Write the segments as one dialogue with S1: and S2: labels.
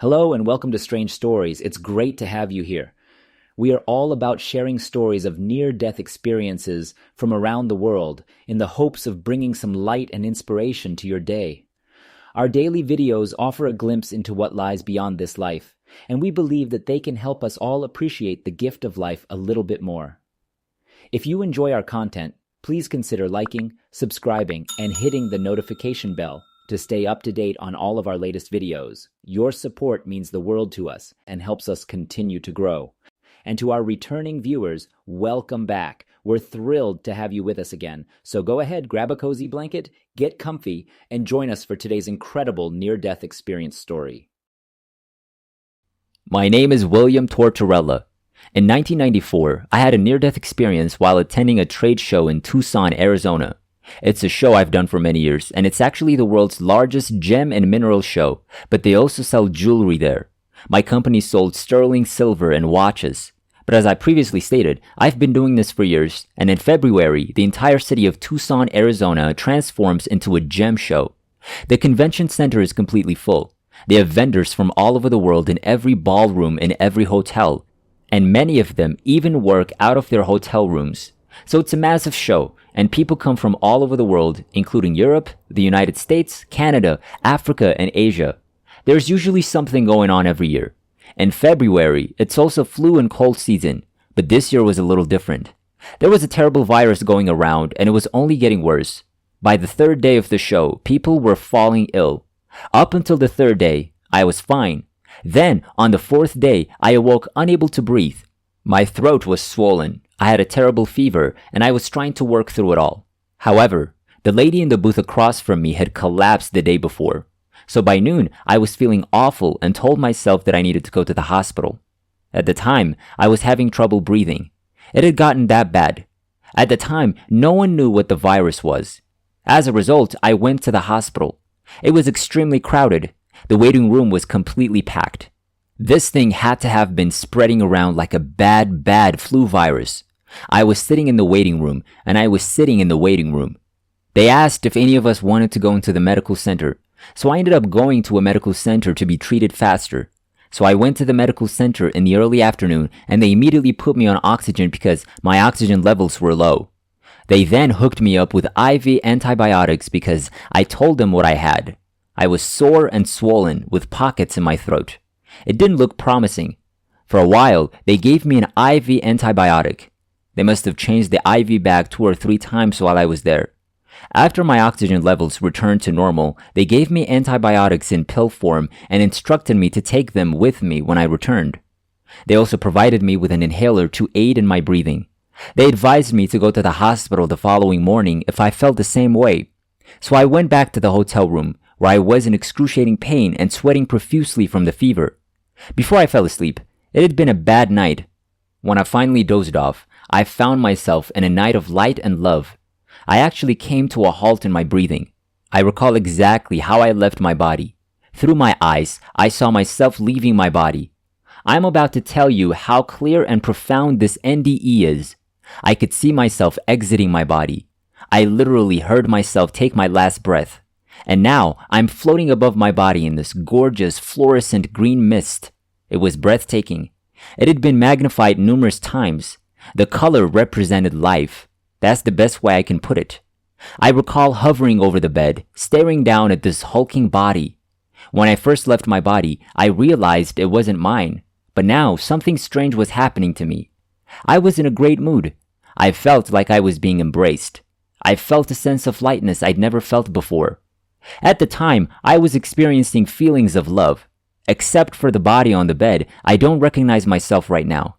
S1: Hello and welcome to Strange Stories. It's great to have you here. We are all about sharing stories of near-death experiences from around the world in the hopes of bringing some light and inspiration to your day. Our daily videos offer a glimpse into what lies beyond this life, and we believe that they can help us all appreciate the gift of life a little bit more. If you enjoy our content, please consider liking, subscribing, and hitting the notification bell to stay up to date on all of our latest videos. Your support means the world to us and helps us continue to grow. And to our returning viewers, welcome back. We're thrilled to have you with us again. So go ahead, grab a cozy blanket, get comfy, and join us for today's incredible near-death experience story.
S2: My name is William Tortorella. In 1994, I had a near-death experience while attending a trade show in Tucson, Arizona. It's a show I've done for many years, and it's actually the world's largest gem and mineral show, but they also sell jewelry there. My company sold sterling silver and watches. But as I previously stated, I've been doing this for years, and in February, the entire city of Tucson, Arizona transforms into a gem show. The convention center is completely full. They have vendors from all over the world in every ballroom in every hotel, and many of them even work out of their hotel rooms. So it's a massive show, and people come from all over the world, including Europe, the United States, Canada, Africa, and Asia. There's usually something going on every year. In February, it's also flu and cold season, but this year was a little different. There was a terrible virus going around, and it was only getting worse. By the third day of the show, people were falling ill. Up until the third day, I was fine. Then, on the fourth day, I awoke unable to breathe. My throat was swollen. I had a terrible fever, and I was trying to work through it all. However, the lady in the booth across from me had collapsed the day before. So by noon, I was feeling awful and told myself that I needed to go to the hospital. At the time, I was having trouble breathing. It had gotten that bad. At the time, no one knew what the virus was. As a result, I went to the hospital. It was extremely crowded. The waiting room was completely packed. This thing had to have been spreading around like a bad flu virus. I was sitting in the waiting room, and I was sitting in the waiting room. They asked if any of us wanted to go into the medical center, so I ended up going to a medical center to be treated faster. So I went to the medical center in the early afternoon, and they immediately put me on oxygen because my oxygen levels were low. They then hooked me up with IV antibiotics because I told them what I had. I was sore and swollen with pockets in my throat. It didn't look promising. For a while, they gave me an IV antibiotic. They must have changed the IV bag 2 or 3 times while I was there. After my oxygen levels returned to normal, they gave me antibiotics in pill form and instructed me to take them with me when I returned. They also provided me with an inhaler to aid in my breathing. They advised me to go to the hospital the following morning if I felt the same way. So I went back to the hotel room, where I was in excruciating pain and sweating profusely from the fever. Before I fell asleep, it had been a bad night. When I finally dozed off, I found myself in a night of light and love. I actually came to a halt in my breathing. I recall exactly how I left my body. Through my eyes, I saw myself leaving my body. I'm about to tell you how clear and profound this NDE is. I could see myself exiting my body. I literally heard myself take my last breath. And now I'm floating above my body in this gorgeous fluorescent green mist. It was breathtaking. It had been magnified numerous times. The color represented life. That's the best way I can put it. I recall hovering over the bed, staring down at this hulking body. When I first left my body, I realized it wasn't mine. But now something strange was happening to me. I was in a great mood. I felt like I was being embraced. I felt a sense of lightness I'd never felt before. At the time, I was experiencing feelings of love. Except for the body on the bed, I don't recognize myself right now.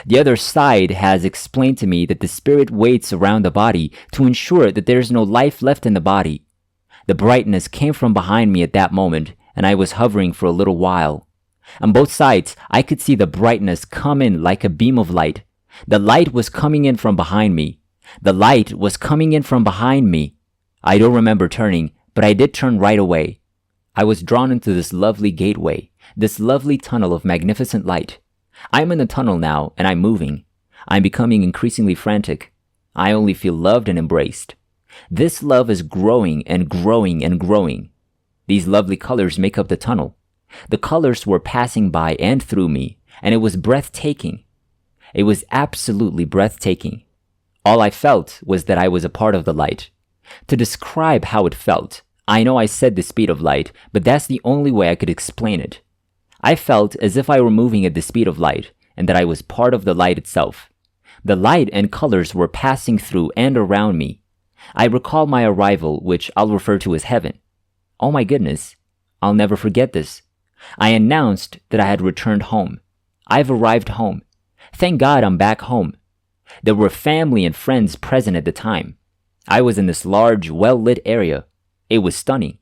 S2: The other side has explained to me that the spirit waits around the body to ensure that there is no life left in the body. The brightness came from behind me at that moment, and I was hovering for a little while. On both sides, I could see the brightness come in like a beam of light. The light was coming in from behind me. The light was coming in from behind me. I don't remember turning, but I did turn right away. I was drawn into this lovely gateway, this lovely tunnel of magnificent light. I'm in the tunnel now, and I'm moving. I'm becoming increasingly frantic. I only feel loved and embraced. This love is growing and growing and growing. These lovely colors make up the tunnel. The colors were passing by and through me, and it was breathtaking. It was absolutely breathtaking. All I felt was that I was a part of the light. To describe how it felt, I know I said the speed of light, but that's the only way I could explain it. I felt as if I were moving at the speed of light, and that I was part of the light itself. The light and colors were passing through and around me. I recall my arrival, which I'll refer to as heaven. Oh my goodness, I'll never forget this. I announced that I had returned home. I've arrived home. Thank God I'm back home. There were family and friends present at the time. I was in this large, well-lit area. It was stunning.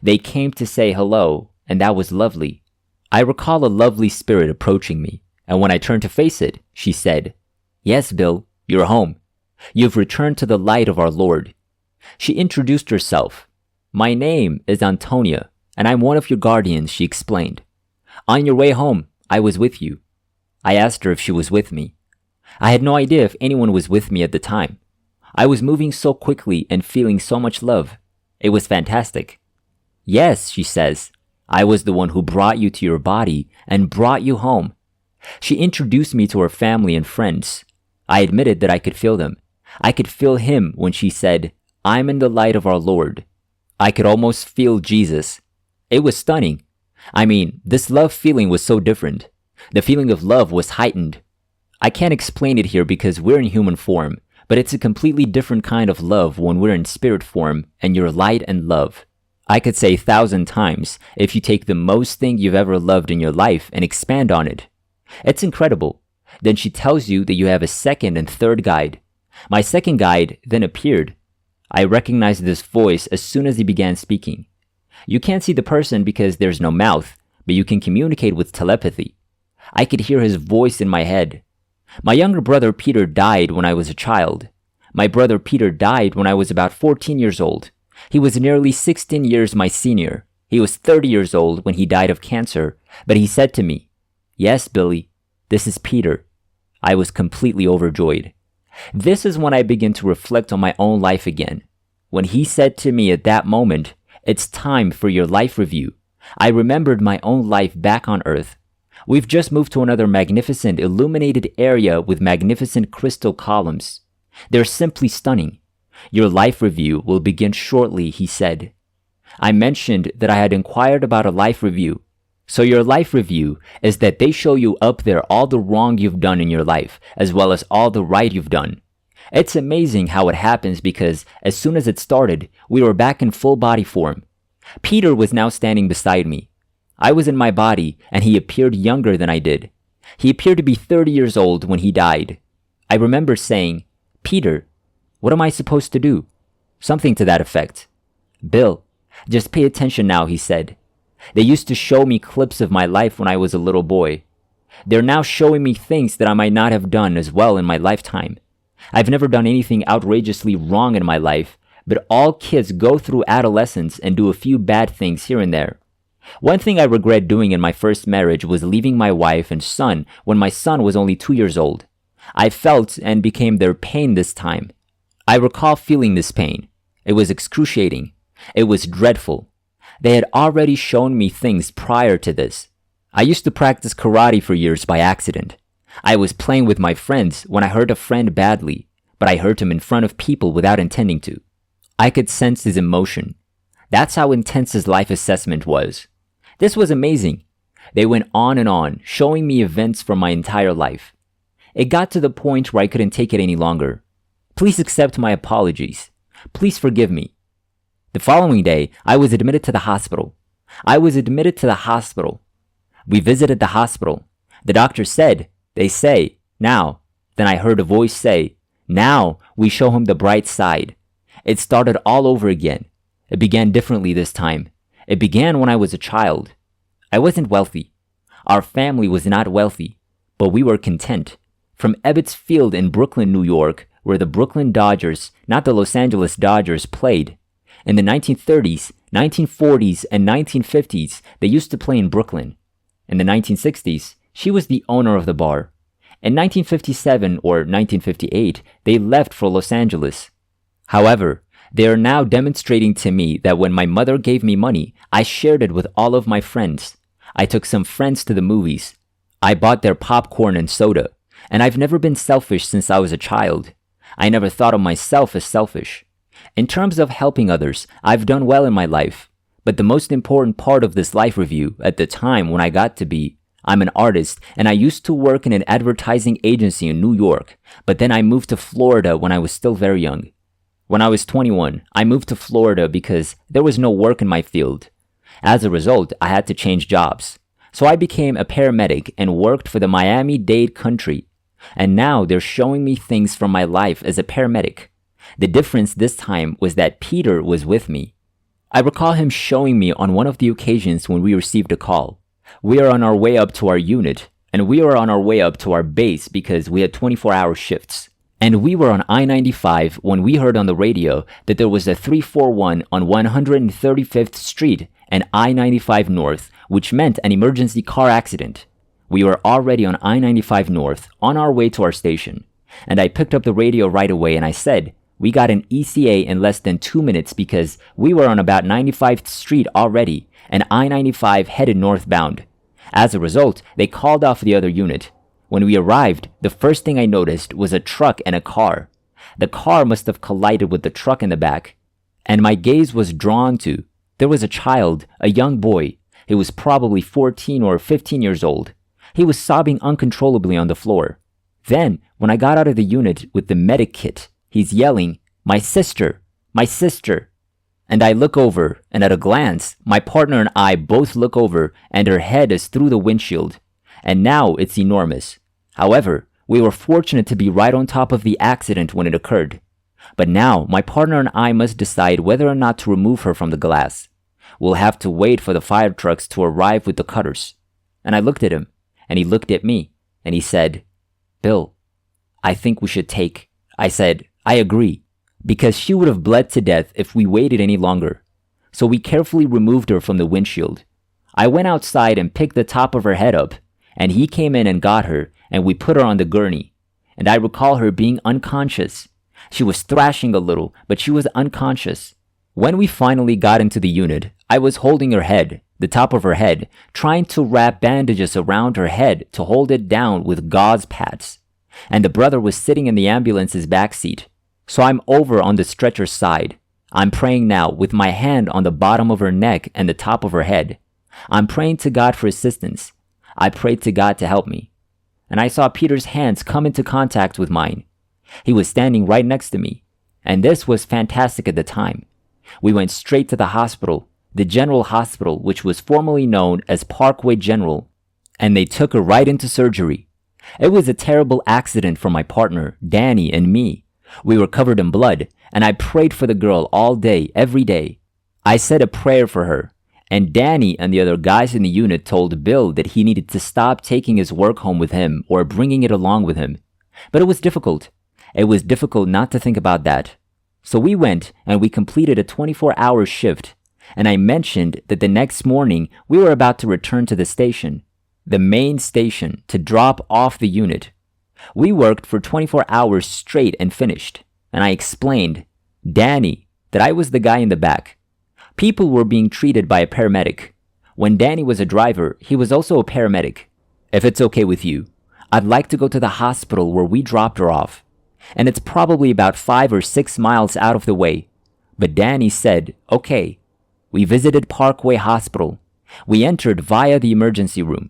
S2: They came to say hello, and that was lovely. I recall a lovely spirit approaching me, and when I turned to face it, she said, "Yes, Bill, you're home. You've returned to the light of our Lord." She introduced herself. "My name is Antonia, and I'm one of your guardians," she explained. "On your way home, I was with you." I asked her if she was with me. I had no idea if anyone was with me at the time. I was moving so quickly and feeling so much love. It was fantastic. "Yes," she says, "I was the one who brought you to your body and brought you home." She introduced me to her family and friends. I admitted that I could feel them. I could feel him when she said, "I'm in the light of our Lord." I could almost feel Jesus. It was stunning. I mean, this love feeling was so different. The feeling of love was heightened. I can't explain it here because we're in human form, but it's a completely different kind of love when we're in spirit form and you're light and love. I could say 1,000 times if you take the most thing you've ever loved in your life and expand on it. It's incredible. Then she tells you that you have a second and third guide. My second guide then appeared. I recognized this voice as soon as he began speaking. You can't see the person because there's no mouth, but you can communicate with telepathy. I could hear his voice in my head. My younger brother Peter died when I was a child. My brother Peter died when I was about 14 years old. He was nearly 16 years my senior. He was 30 years old when he died of cancer, but he said to me, "Yes, Billy, this is Peter." I was completely overjoyed. This is when I began to reflect on my own life again. When he said to me at that moment, "It's time for your life review," I remembered my own life back on Earth. We've just moved to another magnificent illuminated area with magnificent crystal columns. They're simply stunning. "Your life review will begin shortly," he said. I mentioned that I had inquired about a life review. So your life review is that they show you up there all the wrong you've done in your life, as well as all the right you've done. It's amazing how it happens because as soon as it started, we were back in full body form. Peter was now standing beside me. I was in my body, and he appeared younger than I did. He appeared to be 30 years old when he died. I remember saying, "Peter, what am I supposed to do?" Something to that effect. "Bill, just pay attention now," he said. "They used to show me clips of my life when I was a little boy. They're now showing me things that I might not have done as well in my lifetime. I've never done anything outrageously wrong in my life, but all kids go through adolescence and do a few bad things here and there. One thing I regret doing in my first marriage was leaving my wife and son when my son was only 2 years old. I felt and became their pain this time. I recall feeling this pain. It was excruciating. It was dreadful. They had already shown me things prior to this. I used to practice karate for years by accident. I was playing with my friends when I hurt a friend badly, but I hurt him in front of people without intending to. I could sense his emotion. That's how intense his life assessment was. This was amazing. They went on, showing me events from my entire life. It got to the point where I couldn't take it any longer. Please accept my apologies. Please forgive me. The following day, I was admitted to the hospital. We visited the hospital. The doctor said, "They say, now." Then I heard a voice say, "Now we show him the bright side." It started all over again. It began differently this time. It began when I was a child. I wasn't wealthy. Our family was not wealthy, but we were content. From Ebbets Field in Brooklyn, New York, where the Brooklyn Dodgers, not the Los Angeles Dodgers, played. In the 1930s, 1940s, and 1950s, they used to play in Brooklyn. In the 1960s, she was the owner of the bar. In 1957 or 1958, they left for Los Angeles. However, they are now demonstrating to me that when my mother gave me money, I shared it with all of my friends. I took some friends to the movies. I bought their popcorn and soda. And I've never been selfish since I was a child. I never thought of myself as selfish. In terms of helping others, I've done well in my life. But the most important part of this life review at the time when I got to be, I'm an artist and I used to work in an advertising agency in New York, but then I moved to Florida when I was still very young. When I was 21, I moved to Florida because there was no work in my field. As a result, I had to change jobs. So I became a paramedic and worked for the Miami-Dade Country. And now they're showing me things from my life as a paramedic. The difference this time was that Peter was with me. I recall him showing me on one of the occasions when we received a call. We are on our way up to our unit, and we are on our way up to our base because we had 24-hour shifts. And we were on I-95 when we heard on the radio that there was a 341 on 135th Street and I-95 North, which meant an emergency car accident. We were already on I-95 North, on our way to our station. And I picked up the radio right away and I said, we got an ECA in less than 2 minutes because we were on about 95th Street already, and I-95 headed northbound. As a result, they called off the other unit. When we arrived, the first thing I noticed was a truck and a car. The car must have collided with the truck in the back. And my gaze was drawn to, there was a child, a young boy. He was probably 14 or 15 years old. He was sobbing uncontrollably on the floor. Then, when I got out of the unit with the medic kit, he's yelling, "My sister! My sister!" And I look over, and at a glance, my partner and I both look over, and her head is through the windshield. And now it's enormous. However, we were fortunate to be right on top of the accident when it occurred. But now, my partner and I must decide whether or not to remove her from the glass. We'll have to wait for the fire trucks to arrive with the cutters. And I looked at him, and he looked at me, and he said, "Bill, I think we should take." I said, "I agree," because she would have bled to death if we waited any longer. So we carefully removed her from the windshield. I went outside and picked the top of her head up, and he came in and got her, and we put her on the gurney. And I recall her being unconscious. She was thrashing a little, but she was unconscious. When we finally got into the unit, I was holding her head, the top of her head, trying to wrap bandages around her head to hold it down with gauze pads. And the brother was sitting in the ambulance's back seat. So I'm over on the stretcher side. I'm praying now with my hand on the bottom of her neck and the top of her head. I'm praying to God for assistance. I prayed to God to help me. And I saw Peter's hands come into contact with mine. He was standing right next to me. And this was fantastic at the time. We went straight to the hospital, the General Hospital, which was formerly known as Parkway General. And they took her right into surgery. It was a terrible accident for my partner, Danny, and me. We were covered in blood, and I prayed for the girl all day, every day. I said a prayer for her, and Danny and the other guys in the unit told Bill that he needed to stop taking his work home with him or bringing it along with him. But it was difficult. It was difficult not to think about that. So we went and we completed a 24-hour shift, and I mentioned that the next morning we were about to return to the station, the main station, to drop off the unit. We worked for 24 hours straight and finished, and I explained, Danny, that I was the guy in the back. People were being treated by a paramedic. When Danny was a driver, he was also a paramedic. If it's okay with you, I'd like to go to the hospital where we dropped her off, and it's probably about 5 or 6 miles out of the way. But Danny said, okay. We visited Parkway Hospital. We entered via the emergency room.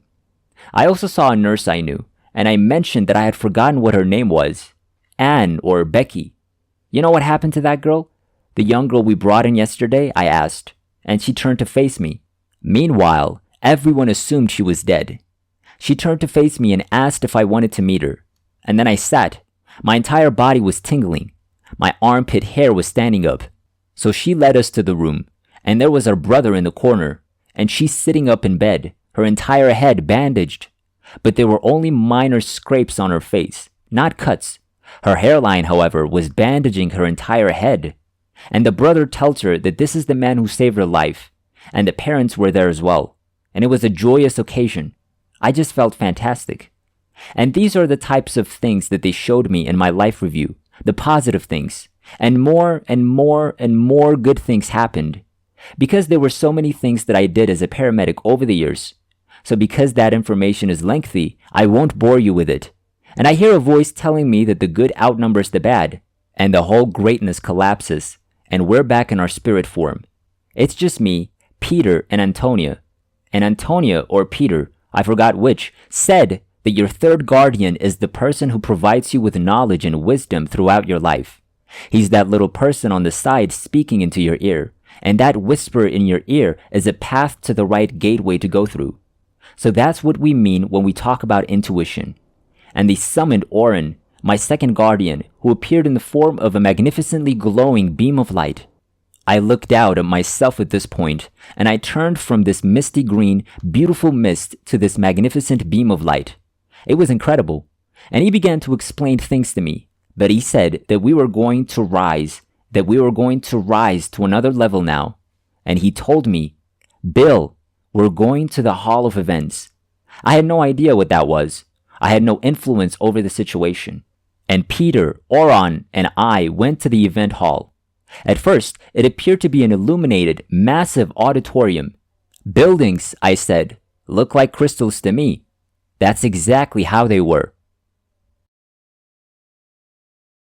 S2: I also saw a nurse I knew, and I mentioned that I had forgotten what her name was. Anne or Becky. You know what happened to that girl? The young girl we brought in yesterday, I asked, and she turned to face me. Meanwhile, everyone assumed she was dead. She turned to face me and asked if I wanted to meet her. And then I sat. My entire body was tingling. My armpit hair was standing up. So she led us to the room, and there was our brother in the corner, and she's sitting up in bed, her entire head bandaged. But there were only minor scrapes on her face, not cuts. Her hairline, however, was bandaging her entire head. And the brother tells her that this is the man who saved her life, and the parents were there as well. And it was a joyous occasion. I just felt fantastic. And these are the types of things that they showed me in my life review, the positive things. And more and more and more good things happened. Because there were so many things that I did as a paramedic over the years. So because that information is lengthy, I won't bore you with it. And I hear a voice telling me that the good outnumbers the bad, and the whole greatness collapses, and we're back in our spirit form. It's just me, Peter, and Antonia. And Antonia, or Peter, I forgot which, said that your third guardian is the person who provides you with knowledge and wisdom throughout your life. He's that little person on the side speaking into your ear, and that whisper in your ear is a path to the right gateway to go through. So that's what we mean when we talk about intuition. And they summoned Orin, my second guardian, who appeared in the form of a magnificently glowing beam of light. I looked out at myself at this point, and I turned from this misty green, beautiful mist to this magnificent beam of light. It was incredible, and he began to explain things to me, but he said that we were going to rise to another level now. And he told me, Bill, we're going to the Hall of Events. I had no idea what that was. I had no influence over the situation. And Peter, Oron, and I went to the event hall. At first, it appeared to be an illuminated, massive auditorium. Buildings, I said, look like crystals to me. That's exactly how they were.